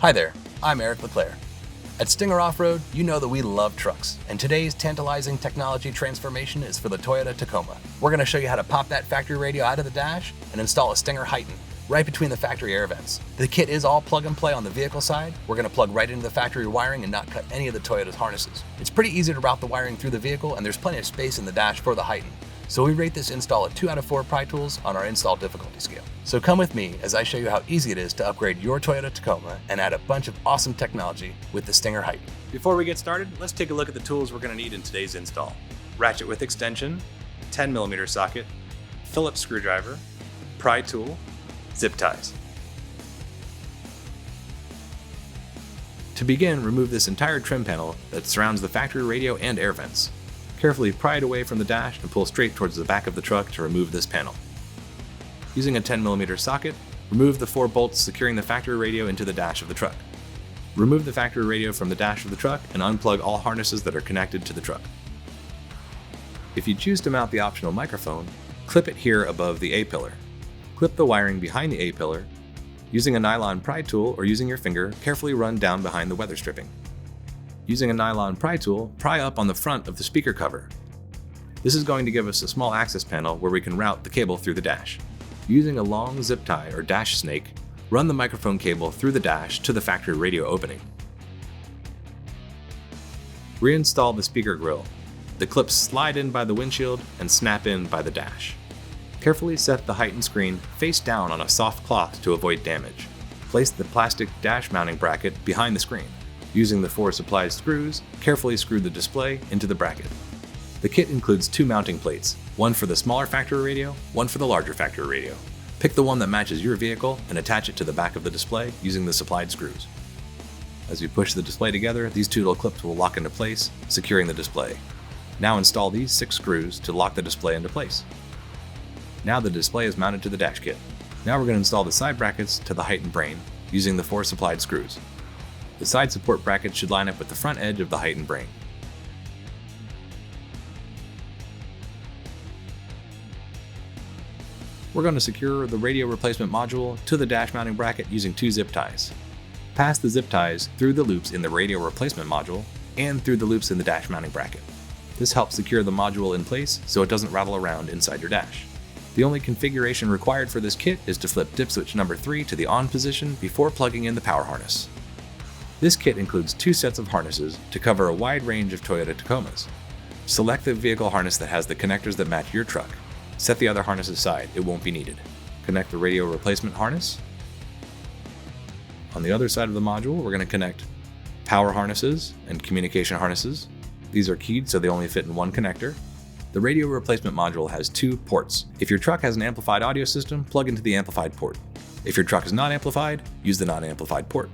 Hi there, I'm Eric LeClaire. At Stinger Off-Road, you know that we love trucks, and today's tantalizing technology transformation is for the Toyota Tacoma. We're going to show you how to pop that factory radio out of the dash and install a Stinger Heighten right between the factory air vents. The kit is all plug and play on the vehicle side. We're going to plug right into the factory wiring and not cut any of the Toyota's harnesses. It's pretty easy to route the wiring through the vehicle, and there's plenty of space in the dash for the Heighten. So we rate this install a 2 out of 4 pry tools on our install difficulty scale. So come with me as I show you how easy it is to upgrade your Toyota Tacoma and add a bunch of awesome technology with the Stinger Heighten. Before we get started, let's take a look at the tools we're going to need in today's install. Ratchet with extension, 10mm socket, Phillips screwdriver, pry tool, zip ties. To begin, remove this entire trim panel that surrounds the factory radio and air vents. Carefully pry it away from the dash and pull straight towards the back of the truck to remove this panel. Using a 10mm socket, remove the 4 bolts securing the factory radio into the dash of the truck. Remove the factory radio from the dash of the truck and unplug all harnesses that are connected to the truck. If you choose to mount the optional microphone, clip it here above the A-pillar. Clip the wiring behind the A-pillar. Using a nylon pry tool or using your finger, carefully run down behind the weather stripping. Using a nylon pry tool, pry up on the front of the speaker cover. This is going to give us a small access panel where we can route the cable through the dash. Using a long zip tie or dash snake, run the microphone cable through the dash to the factory radio opening. Reinstall the speaker grille. The clips slide in by the windshield and snap in by the dash. Carefully set the Heighten screen face down on a soft cloth to avoid damage. Place the plastic dash mounting bracket behind the screen. Using the 4 supplied screws, carefully screw the display into the bracket. The kit includes 2 mounting plates, one for the smaller factory radio, one for the larger factory radio. Pick the one that matches your vehicle and attach it to the back of the display using the supplied screws. As you push the display together, these 2 little clips will lock into place, securing the display. Now install these 6 screws to lock the display into place. Now the display is mounted to the dash kit. Now we're going to install the side brackets to the Heighten brain using the 4 supplied screws. The side support bracket should line up with the front edge of the Heighten brain. We're going to secure the radio replacement module to the dash mounting bracket using 2 zip ties. Pass the zip ties through the loops in the radio replacement module and through the loops in the dash mounting bracket. This helps secure the module in place so it doesn't rattle around inside your dash. The only configuration required for this kit is to flip dip switch number 3 to the on position before plugging in the power harness. This kit includes 2 sets of harnesses to cover a wide range of Toyota Tacomas. Select the vehicle harness that has the connectors that match your truck. Set the other harness aside, it won't be needed. Connect the radio replacement harness. On the other side of the module, we're going to connect power harnesses and communication harnesses. These are keyed so they only fit in one connector. The radio replacement module has 2 ports. If your truck has an amplified audio system, plug into the amplified port. If your truck is not amplified, use the non-amplified port.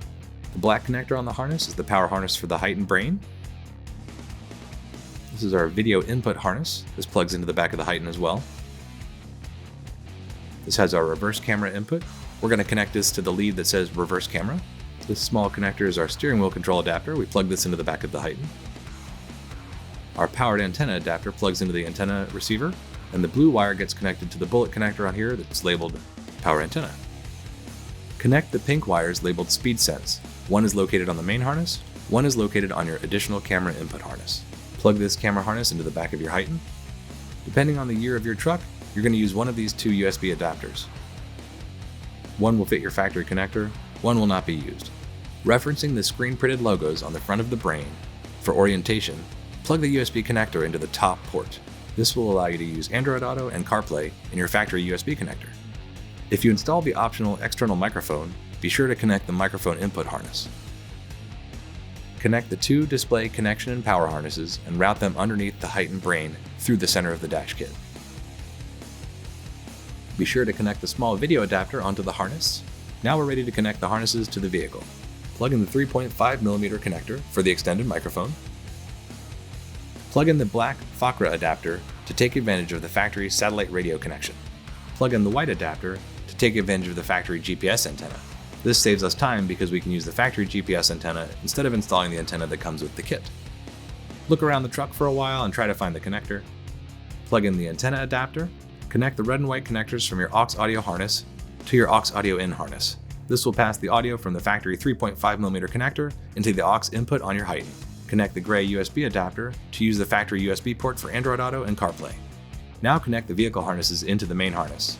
The black connector on the harness is the power harness for the Heighten brain. This is our video input harness. This plugs into the back of the Heighten as well. This has our reverse camera input. We're going to connect this to the lead that says reverse camera. This small connector is our steering wheel control adapter. We plug this into the back of the Heighten. Our powered antenna adapter plugs into the antenna receiver, and the blue wire gets connected to the bullet connector on here that's labeled power antenna. Connect the pink wires labeled speed sense. One is located on the main harness, one is located on your additional camera input harness. Plug this camera harness into the back of your Heighten. Depending on the year of your truck, you're going to use one of these 2 USB adapters. One will fit your factory connector, one will not be used. Referencing the screen printed logos on the front of the brain, for orientation, plug the USB connector into the top port. This will allow you to use Android Auto and CarPlay in your factory USB connector. If you install the optional external microphone, be sure to connect the microphone input harness. Connect the 2 display connection and power harnesses and route them underneath the Heighten brain through the center of the dash kit. Be sure to connect the small video adapter onto the harness. Now we're ready to connect the harnesses to the vehicle. Plug in the 3.5mm connector for the extended microphone. Plug in the black FACRA adapter to take advantage of the factory satellite radio connection. Plug in the white adapter to take advantage of the factory GPS antenna. This saves us time because we can use the factory GPS antenna instead of installing the antenna that comes with the kit. Look around the truck for a while and try to find the connector. Plug in the antenna adapter. Connect the red and white connectors from your aux audio harness to your aux audio in harness. This will pass the audio from the factory 3.5mm connector into the aux input on your Titan. Connect the gray USB adapter to use the factory USB port for Android Auto and CarPlay. Now connect the vehicle harnesses into the main harness.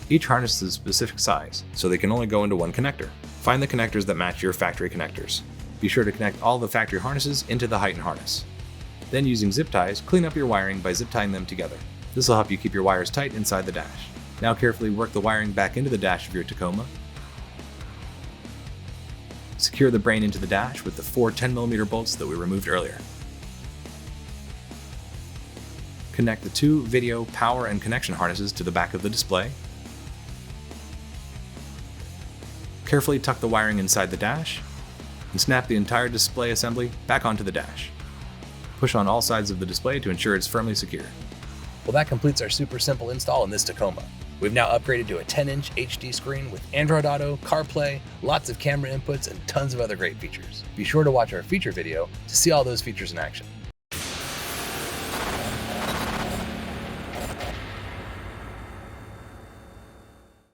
Each harness is a specific size, so they can only go into one connector. Find the connectors that match your factory connectors. Be sure to connect all the factory harnesses into the Titan harness. Then using zip ties, clean up your wiring by zip tying them together. This will help you keep your wires tight inside the dash. Now carefully work the wiring back into the dash of your Tacoma. Secure the brain into the dash with the 4 10mm bolts that we removed earlier. Connect the 2 video, power, and connection harnesses to the back of the display. Carefully tuck the wiring inside the dash, and snap the entire display assembly back onto the dash. Push on all sides of the display to ensure it's firmly secure. Well, that completes our super simple install in this Tacoma. We've now upgraded to a 10-inch HD screen with Android Auto, CarPlay, lots of camera inputs, and tons of other great features. Be sure to watch our feature video to see all those features in action.